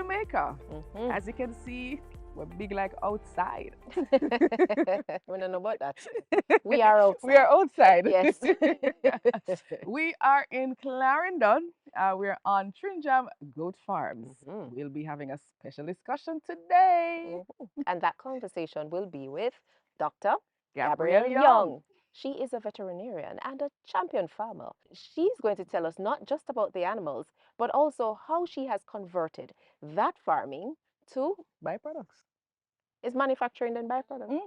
Jamaica. As you can see, we're big like outside. We don't know about that. We are We are outside. outside. Yes. We are in Clarendon. We're on Trinjam Goat Farms. Mhm. We'll be having a special discussion today. And that conversation will be with Dr. Gabrielle Gabrielle Young. Young. She is a veterinarian and a champion farmer. She's going to tell us not just about the animals, but also how she has converted that farming to Byproducts. is manufacturing then byproduct. Mhm,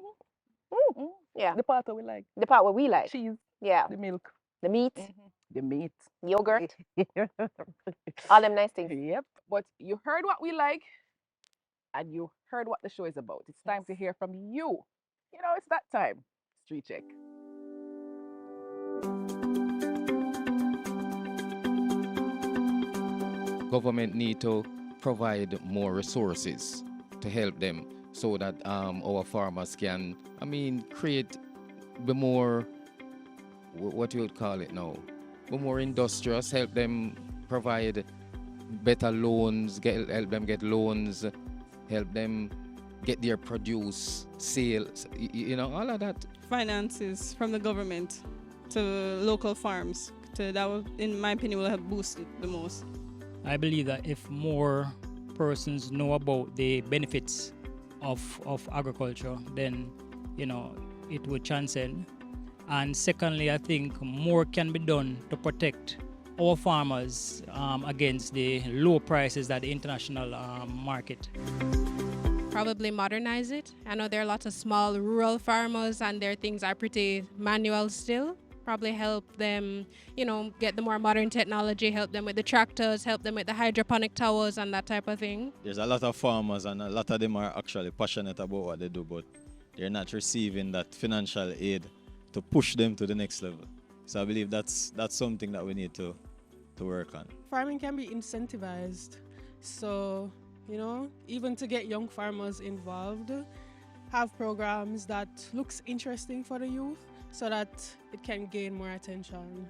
Mm, mhm. yeah, The part that we like. the part where we like. Cheese, Yeah, the milk, the meat, the meat. yogurt, all them nice things. Yep. But you heard what we like and you heard what the show is about. It's time to hear from you. You know, it's that time. Street check. Government need to provide more resources to help them so that our farmers can, create the more, what you would call it now, the more industrious, help them provide better loans, help them get loans, help them get their produce, sales, all of that. Finances from the government to local farms. That will, in my opinion, will help boost it the most. I believe that if more persons know about the benefits of agriculture, then it would transcend. And secondly, I think more can be done to protect our farmers against the low prices that the international market. Probably modernize it. I know there are lots of small rural farmers and their things are pretty manual still. Probably help them, get the more modern technology, help them with the tractors, help them with the hydroponic towers and that type of thing. There's a lot of farmers and a lot of them are actually passionate about what they do, but they're not receiving that financial aid to push them to the next level. So I believe that's something that we need to work on. Farming can be incentivized. So, even to get young farmers involved, have programs that looks interesting for the youth so that it can gain more attention.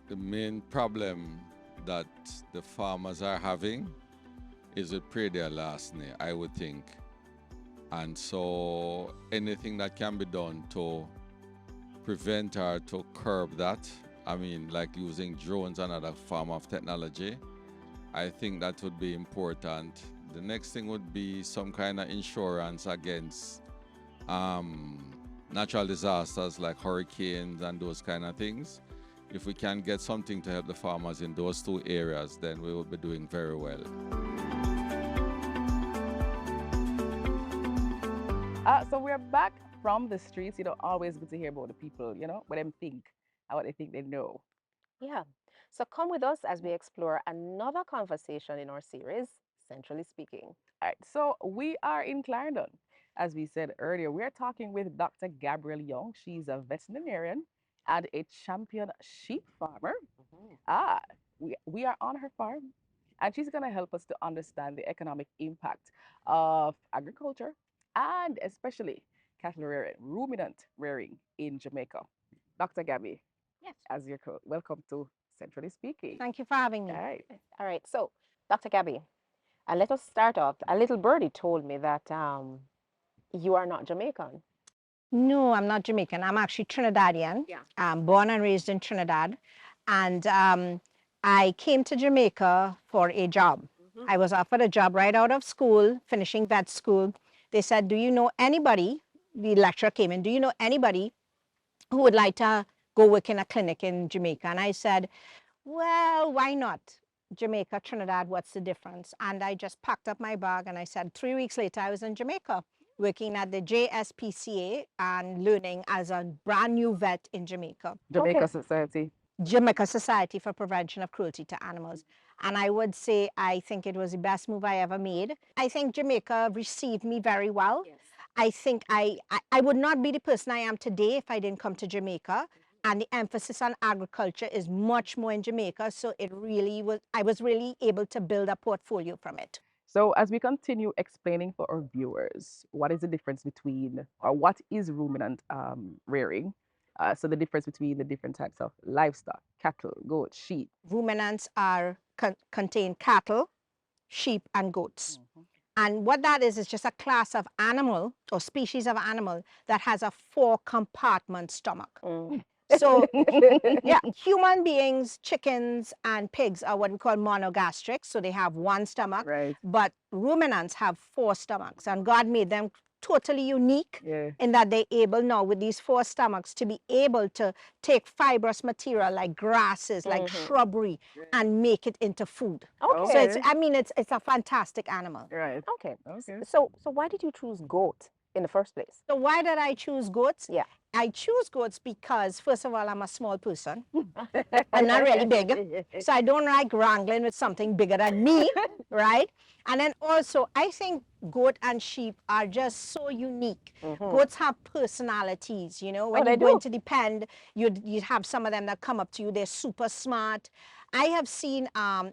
The main problem that the farmers are having is with predial larceny, I would think. And so anything that can be done to prevent or to curb that, like using drones and other form of technology, I think that would be important. The next thing would be some kind of insurance against natural disasters like hurricanes and those kind of things. If we can get something to help the farmers in those two areas, then we will be doing very well. So we're back from the streets. Always good to hear about the people, what them think and what they think they know. Yeah. So come with us as we explore another conversation in our series, Centrally Speaking. All right, so we are in Clarendon. As we said earlier, we're talking with Dr. Gabrielle Young. She's a veterinarian and a champion sheep farmer. We are on her farm, and she's going to help us to understand the economic impact of agriculture and especially cattle rearing, ruminant rearing in Jamaica. Dr. Gabby, Yes. as your welcome to Centrally Speaking. Thank you for having me. All right. All right. So, Dr. Gabby, let us start off. A little birdie told me that you are not Jamaican. No, I'm not Jamaican. I'm actually Trinidadian. Yeah. I'm born and raised in Trinidad. And I came to Jamaica for a job. I was offered a job right out of school, finishing vet school. They said, do you know anybody? The lecturer came in, do you know anybody who would like to go work in a clinic in Jamaica? And I said, well, why not? Jamaica, Trinidad, what's the difference? And I just packed up my bag and I said, 3 weeks later, I was in Jamaica working at the JSPCA and learning as a brand new vet in Jamaica. Jamaica Society. Jamaica Society for Prevention of Cruelty to Animals. And I would say I think it was the best move I ever made. I think Jamaica received me very well. Yes. I think I would not be the person I am today if I didn't come to Jamaica. And the emphasis on agriculture is much more in Jamaica. So it really was, I was really able to build a portfolio from it. So as we continue explaining for our viewers, what is the difference between, or what is ruminant rearing? So the difference between the different types of livestock, cattle, goat, sheep. Ruminants are contain cattle, sheep, and goats. And what that is just a class of animal or species of animal that has a 4-compartment stomach. So, yeah, human beings, chickens, and pigs are what we call monogastric. So they have one stomach. Right. But ruminants have 4 stomachs. And God made them totally unique Yeah. in that they're able now with these 4 stomachs to be able to take fibrous material like grasses, like shrubbery, and make it into food. Okay. So it's, I mean, it's a fantastic animal. Right. Okay. Okay. So why did you choose goat in the first place? So why did I choose goats? Yeah. I choose goats because, first of all, I'm a small person. I'm not really big. So I don't like wrangling with something bigger than me, right? And then also, I think goat and sheep are just so unique. Goats have personalities, you know. When they you go do. into the pen, you have some of them that come up to you. They're super smart. I have seen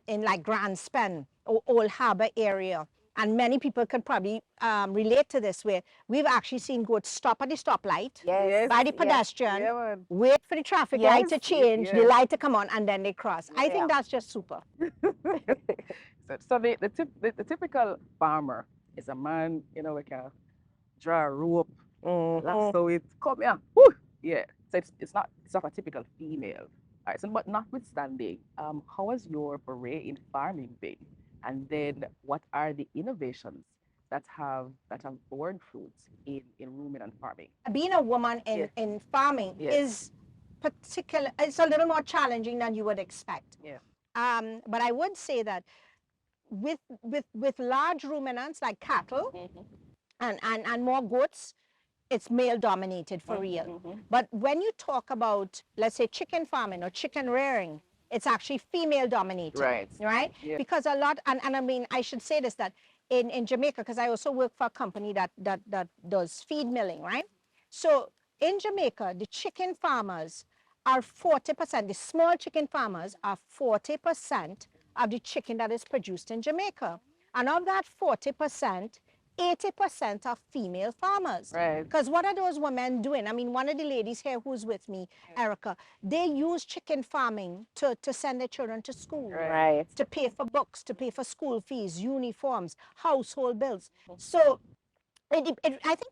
in like Grand Spen or Old Harbor area, and many people could probably relate to this, where we've actually seen goats stop at the stoplight, Yes. by the Yeah. pedestrian, Yeah, man. wait for the traffic light to Yes. change, the Yes. light to come on, and then they cross. I think Yeah. that's just super. So the typical farmer is a man, you know, like a draw a rope, lasso it, come here, whoo, yeah. So it's not a typical female. All right. So, but notwithstanding, how has your foray in farming been? And then what are the innovations that have borne fruits in ruminant farming? Being a woman Yes. in farming Yes. is it's a little more challenging than you would expect. Yeah. But I would say that with large ruminants like cattle and more goats, it's male dominated for real. But when you talk about, let's say, chicken farming or chicken rearing, it's actually female dominated. Right. Right? Yeah. Because a lot, and I mean, I should say this, that in Jamaica, because I also work for a company that does feed milling, right? So in Jamaica, the chicken farmers are 40%, the small chicken farmers are 40% of the chicken that is produced in Jamaica. And of that 40%, 80% are female farmers. Right. Because what are those women doing? I mean, one of the ladies here who's with me, Erica, they use chicken farming to send their children to school. Right. To pay for books, to pay for school fees, uniforms, household bills. So I think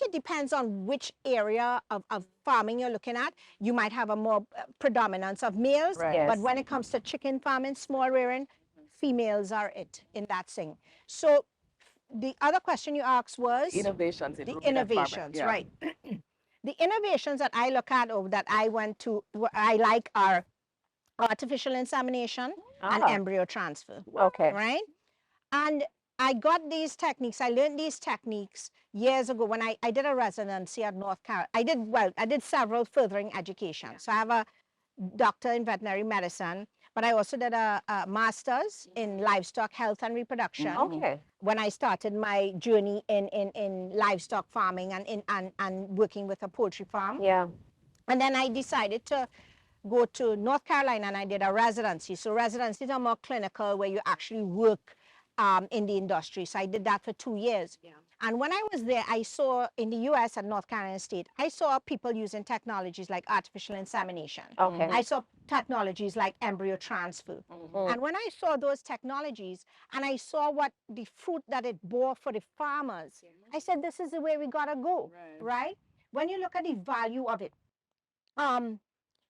it depends on which area of farming you're looking at. You might have a more predominance of males, Right. Yes. but when it comes to chicken farming, small rearing, females are it in that thing. So the other question you asked was Innovations in the ruminant farming. innovations, Yeah. right? The innovations that I look at or that I went to, I like are artificial insemination and embryo transfer, Okay. right? And I got these techniques, I learned these techniques years ago when I did a residency at North Carolina. I did several furthering education. So I have a doctor in veterinary medicine, but I also did a master's in livestock health and reproduction. Okay. When I started my journey in livestock farming and working with a poultry farm. Yeah. And then I decided to go to North Carolina and I did a residency. So residencies are more clinical where you actually work in the industry. So I did that for 2 years. Yeah. And when I was there, I saw in the US at North Carolina State, I saw people using technologies like artificial insemination. Okay. I saw technologies like embryo transfer. And when I saw those technologies and I saw what the fruit that it bore for the farmers, I said, this is the way we gotta go, right? When you look at the value of it,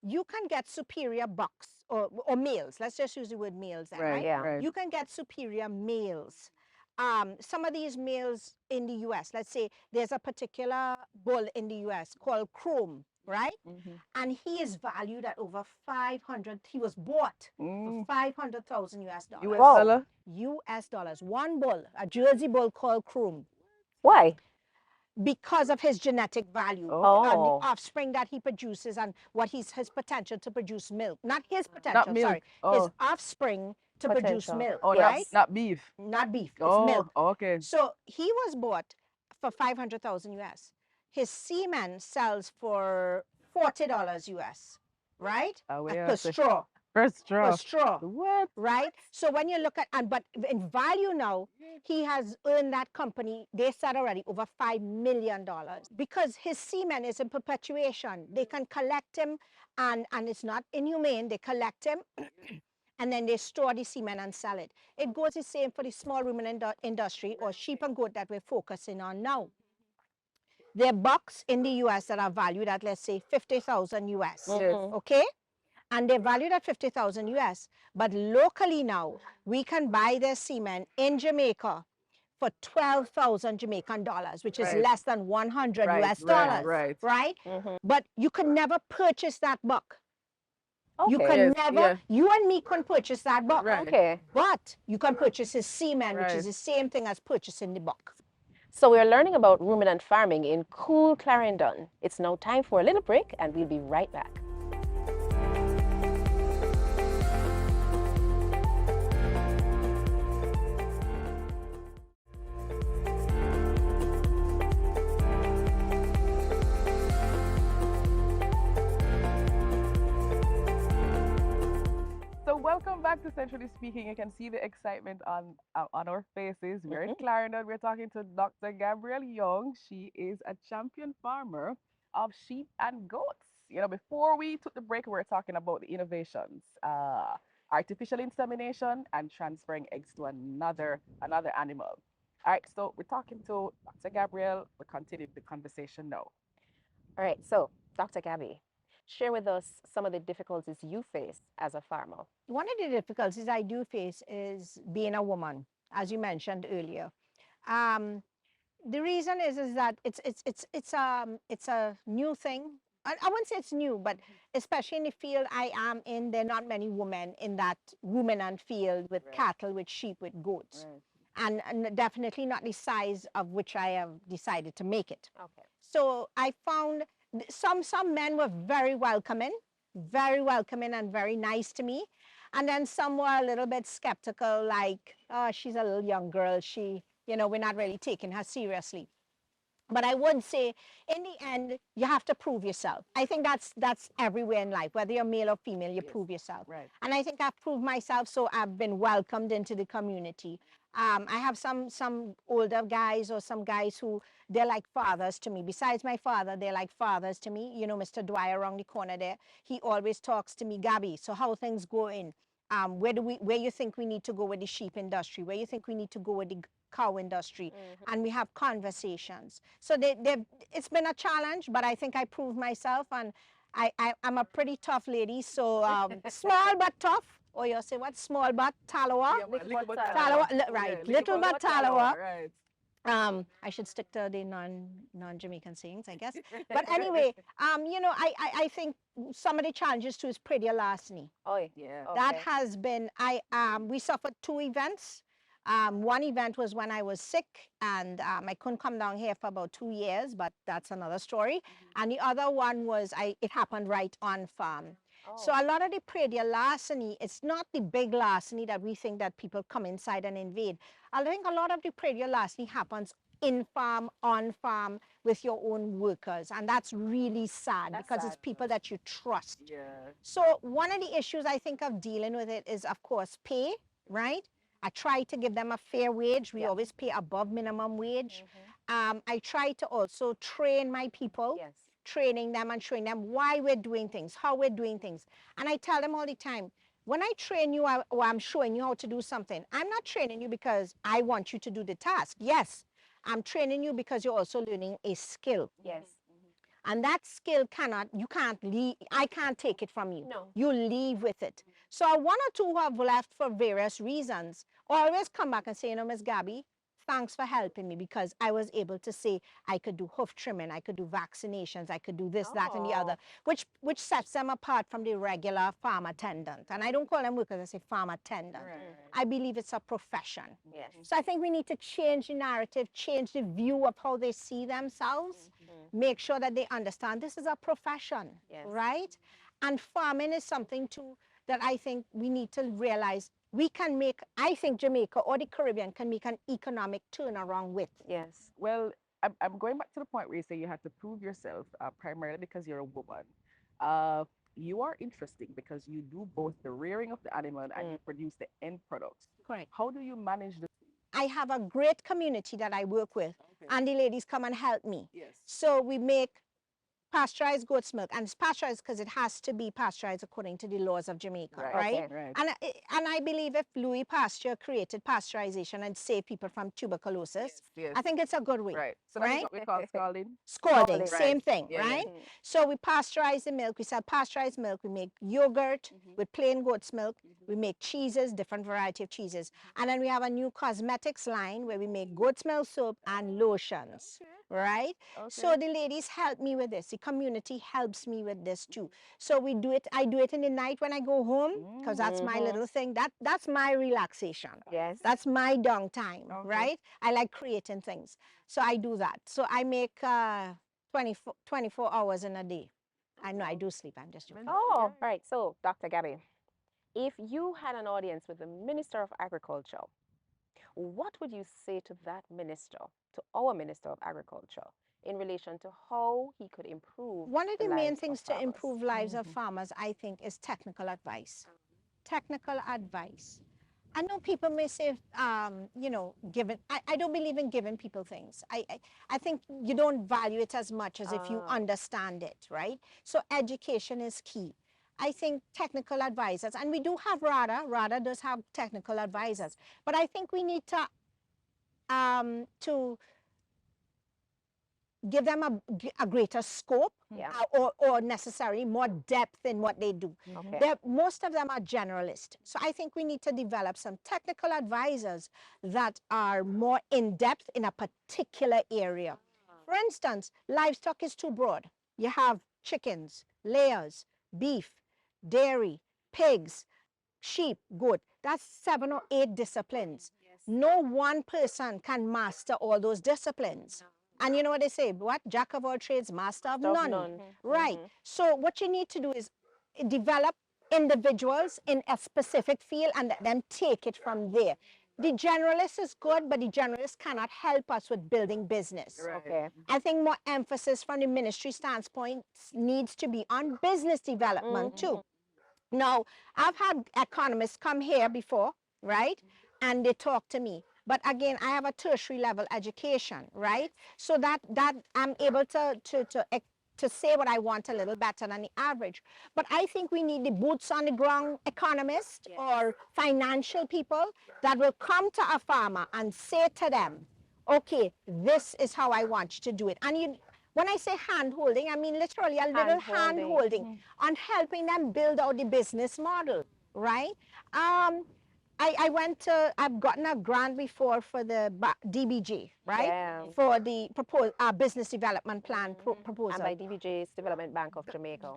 you can get superior bucks or males. Let's just use the word males then, right? Yeah. Right. You can get superior males. Some of these males in the US, let's say there's a particular bull in the US called Chrome, right? And he is valued at over 500. He was bought for 500,000 US dollars. US Wow. dollar? US dollars. One bull, a Jersey bull called Chrome, Why? because of his genetic value and Oh. the offspring that he produces and what his potential to produce milk. Not his potential, milk. sorry. Oh. His offspring to produce Potential. milk, Oh, right? not beef. Not beef, it's Oh, milk. okay. So he was bought for 500,000 US. His semen sells for $40 US, right? Ah, Per yes. straw. First Per straw. straw. What? Right? So when you look at, but in value now, he has earned that company, they said already, over $5 million. Because his semen is in perpetuation. They can collect him, and it's not inhumane. They collect him, and then they store the semen and sell it. It goes the same for the small ruminant industry or sheep and goat that we're focusing on now. There are bucks in the US that are valued at, let's say, 50,000 US, okay? And they're valued at 50,000 US. But locally now, we can buy their semen in Jamaica for 12,000 Jamaican dollars, which is less than 100 US dollars, right? But you can never purchase that buck. You can never, you and me can purchase that buck. Okay. But you can purchase his semen, which is the same thing as purchasing the buck. So we're learning about ruminant farming in cool Clarendon. It's now time for a little break, and we'll be right back. So welcome back to Centrally Speaking. You can see the excitement on our faces. We're in Clarendon. We're talking to Dr. Gabrielle Young. She is a champion farmer of sheep and goats. You know, before we took the break, we were talking about the innovations, artificial insemination and transferring eggs to another animal. All right, so we're talking to Dr. Gabrielle. We're continuing the conversation now. All right, so Dr. Gabby, share with us some of the difficulties you face as a farmer. One of the difficulties I do face is being a woman, as you mentioned earlier. The reason is that it's a new thing. I wouldn't say it's new, but especially in the field I am in, there are not many women in that ruminant field with cattle, with sheep, with goats. And definitely not the size of which I have decided to make it. Okay. So I found some men were very welcoming and very nice to me. And then some were a little bit skeptical, like, oh, she's a little young girl. We're not really taking her seriously. But I would say, in the end, you have to prove yourself. I think that's everywhere in life, whether you're male or female, you prove yourself. And I think I've proved myself, so I've been welcomed into the community. I have some older guys or some guys who, they're like fathers to me. Besides my father, they're like fathers to me. You know, Mr. Dwyer around the corner there, he always talks to me, Gabby, so how things going? Where you think we need to go with the sheep industry? Where you think we need to go with the cow industry? And we have conversations. So it's been a challenge, but I think I proved myself, and I'm a pretty tough lady. So small but tough. Or you say what? Small but talawa? Right. Little but talawa. I should stick to the non-Jamaican sayings, I guess. But anyway, I think some of the challenges too is pretty larceny. Oh, yeah. That has been, we suffered 2 events. One event was when I was sick, and I couldn't come down here for about 2 years, but that's another story. And the other one was, it happened right on farm. So a lot of the predial larceny, it's not the big larceny that we think that people come inside and invade. I think a lot of the predial larceny happens in farm, on farm, with your own workers. And that's really sad, because it's people that you trust. So one of the issues I think of dealing with it is, of course, pay, right? I try to give them a fair wage. We always pay above minimum wage. I try to also train my people, training them and showing them why we're doing things, how we're doing things. And I tell them all the time, when I train you or I'm showing you how to do something, I'm not training you because I want you to do the task. Yes, I'm training you because you're also learning a skill. Yes. And that skill you can't leave, I can't take it from you. No. You leave with it. So 1 or 2 who have left for various reasons always come back and say, Miss Gabby, thanks for helping me, because I was able to say I could do hoof trimming, I could do vaccinations, I could do this, that, and the other, which sets them apart from the regular farm attendant. And I don't call them workers, I say farm attendant. I believe it's a profession. Yes. So I think we need to change the narrative, change the view of how they see themselves, make sure that they understand this is a profession, right? And farming is something too that I think we need to realize we can make, I think Jamaica or the Caribbean can make an economic turnaround with. Yes. Well, I'm going back to the point where you say you have to prove yourself primarily because you're a woman. You are interesting because you do both the rearing of the animal and you produce the end products. Correct. How do you manage the I have a great community that I work with, and the ladies come and help me. Yes. So we make pasteurized goat's milk, and it's pasteurized because it has to be pasteurized according to the laws of Jamaica, Right. right? Okay. Right. And I believe if Louis Pasteur created pasteurization and saved people from tuberculosis, Yes. I think it's a good way, Right. So that is right? what we call scalding. Scalding, Scalding. same Right. thing, Yeah, yeah. right? So we pasteurize the milk, we sell pasteurized milk, we make yogurt with plain goat's milk, we make cheeses, different variety of cheeses. And then we have a new cosmetics line where we make goat's milk soap and lotions, right? So the ladies help me with this. The community helps me with this too. So we do it, I do it in the night when I go home, because that's my little thing. That's my relaxation. Yes. That's my downtime, Okay. right? I like creating things. So I do that. So I make 24 hours in a day. I know I do sleep, I'm just joking. Oh, right. So, Dr. Gabby, if you had an audience with the Minister of Agriculture, what would you say to that minister, to our Minister of Agriculture, in relation to how he could improve One of the main lives of things to farmers? improve lives of farmers, I think, is technical advice. Technical advice. I know people may say, you know, I don't believe in giving people things. I think you don't value it as much as if you understand it, right? So education is key. I think technical advisors, and we do have RADA does have technical advisors, but I think we need to give them a greater scope, or necessarily more depth in what they do. Okay. Most of them are generalists. So I think we need to develop some technical advisors that are more in-depth in a particular area. For instance, livestock is too broad. You have chickens, layers, beef, dairy, pigs, sheep, goat. That's 7 or 8 disciplines. No one person can master all those disciplines. And you know what they say? What? Jack of all trades, master of none. Right. So what you need to do is develop individuals in a specific field and let them take it from there. The generalist is good, but the generalist cannot help us with building business. Okay. I think more emphasis from the ministry standpoint needs to be on business development too. Now, I've had economists come here before, right? And they talk to me. But again, I have a tertiary level education, right? So that I'm able to say what I want a little better than the average. But I think we need the boots on the ground economists or financial people that will come to a farmer and say to them, okay, this is how I want you to do it. And when I say hand holding, I mean literally a little hand holding on helping them build out the business model, right? I've gotten a grant before for the DBG, right? Yeah. For the business development plan proposal. And by DBJ's Development Bank of Jamaica.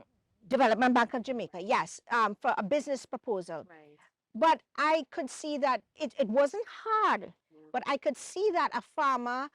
Development Bank of Jamaica, yes, for a business proposal. Right. But I could see that it wasn't hard, but I could see that a farmer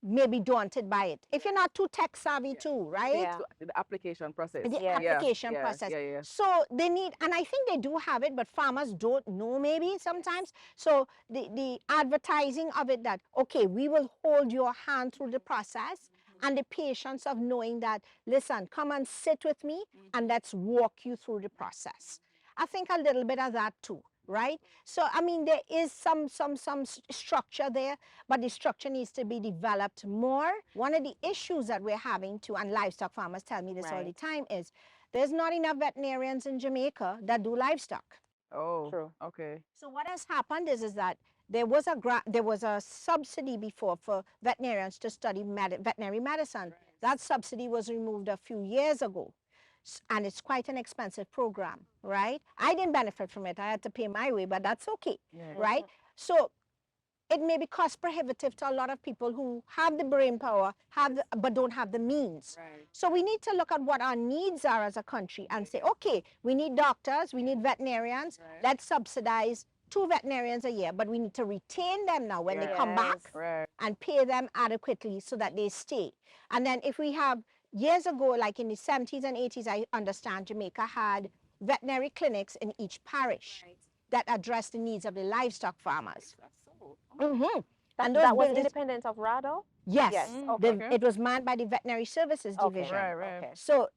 may be daunted by it. If you're not too tech savvy too, right? Yeah. The application process. The Yeah. application process. Yeah. So they need, and I think they do have it, but farmers don't know maybe sometimes. So the advertising of it that, okay, we will hold your hand through the process, and the patience of knowing that, listen, come and sit with me and let's walk you through the process. I think a little bit of that too, right? So, I mean, there is some structure there, but the structure needs to be developed more. One of the issues that we're having too, and livestock farmers tell me this all the time, is there's not enough veterinarians in Jamaica that do livestock. Oh, True. okay. So what has happened is that there was a subsidy before for veterinarians to study veterinary medicine. That subsidy was removed a few years ago. And it's quite an expensive program, right? I didn't benefit from it. I had to pay my way, but that's okay, right? So it may be cost prohibitive to a lot of people who have the brain power, but don't have the means. Right. So we need to look at what our needs are as a country and say, okay, we need doctors, we need veterinarians. Let's subsidize 2 veterinarians a year, but we need to retain them now when they come back and pay them adequately so that they stay. And then if we have, years ago, like in the 70s and 80s, I understand Jamaica had veterinary clinics in each parish that addressed the needs of the livestock farmers. And that was independent of RADO? Yes. Okay. It was manned by the Veterinary Services Division. Okay. So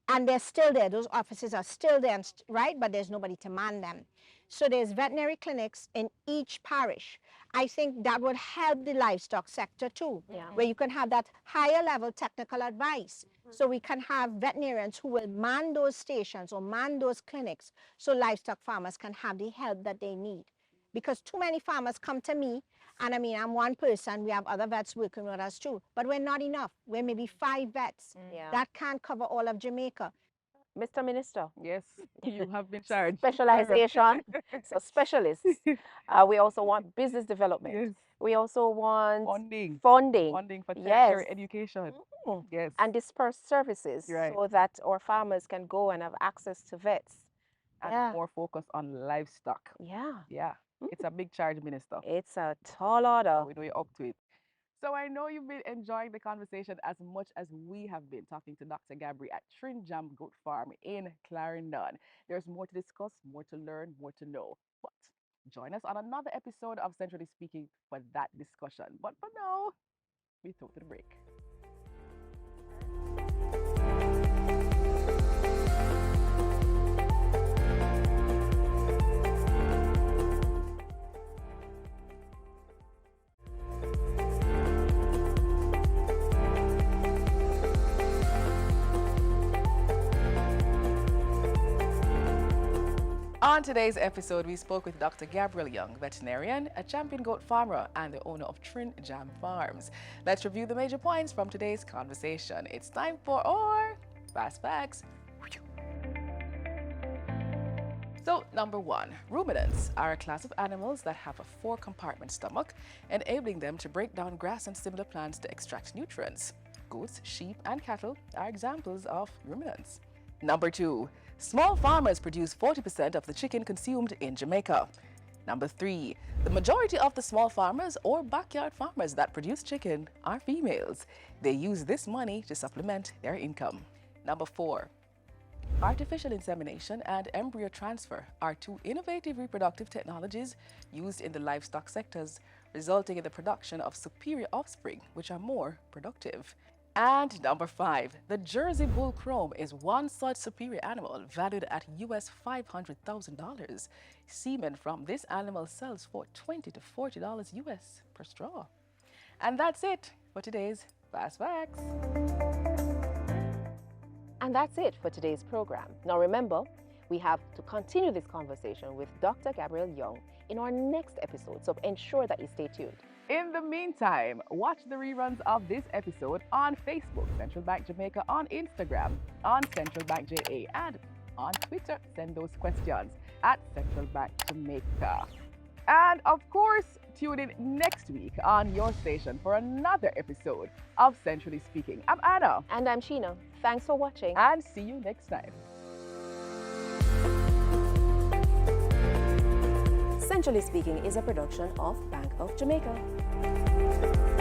and they're still there. Those offices are still there, right? But there's nobody to man them. So there's veterinary clinics in each parish. I think that would help the livestock sector too, Yeah. where you can have that higher level technical advice. So we can have veterinarians who will man those stations or man those clinics so livestock farmers can have the help that they need. Because too many farmers come to me, and I mean, I'm one person, we have other vets working with us too, but we're not enough. We're maybe 5 vets. Yeah. That can't cover all of Jamaica. Mr. Minister, Yes, you have been charged. specialization, so specialists. We also want business development. Yes. We also want Funding. funding. Funding for Yes. tertiary education. Mm. Yes. And disperse services Right. so that our farmers can go and have access to vets. And Yeah. more focus on livestock. Yeah. Yeah. It's a big charge, Minister. It's a tall order. We know you're up to it. So I know you've been enjoying the conversation as much as we have been talking to Dr. Gabri at Trinjam Goat Farm in Clarendon. There's more to discuss, more to learn, more to know. But join us on another episode of Centrally Speaking for that discussion. But for now, we throw to the break. On today's episode, we spoke with Dr. Gabrielle Young, veterinarian, a champion goat farmer, and the owner of Trin Jam Farms. Let's review the major points from today's conversation. It's time for our Fast Facts. So, number 1, ruminants are a class of animals that have a 4-compartment stomach, enabling them to break down grass and similar plants to extract nutrients. Goats, sheep, and cattle are examples of ruminants. Number 2, small farmers produce 40% of the chicken consumed in Jamaica. Number 3, the majority of the small farmers or backyard farmers that produce chicken are females. They use this money to supplement their income. Number 4, artificial insemination and embryo transfer are 2 innovative reproductive technologies used in the livestock sectors, resulting in the production of superior offspring, which are more productive. And number 5, the Jersey Bull Chrome is one such superior animal valued at US $500,000. Semen from this animal sells for $20 to $40 US per straw. And that's it for today's Fast Facts. And that's it for today's program. Now remember, we have to continue this conversation with Dr. Gabrielle Young in our next episode, so ensure that you stay tuned. In the meantime, watch the reruns of this episode on Facebook, Central Bank Jamaica, on Instagram, on Central Bank JA, and on Twitter. Send those questions at Central Bank Jamaica. And of course, tune in next week on your station for another episode of Centrally Speaking. I'm Anna. And I'm Sheena. Thanks for watching. And see you next time. Centrally Speaking is a production of Bank of Jamaica.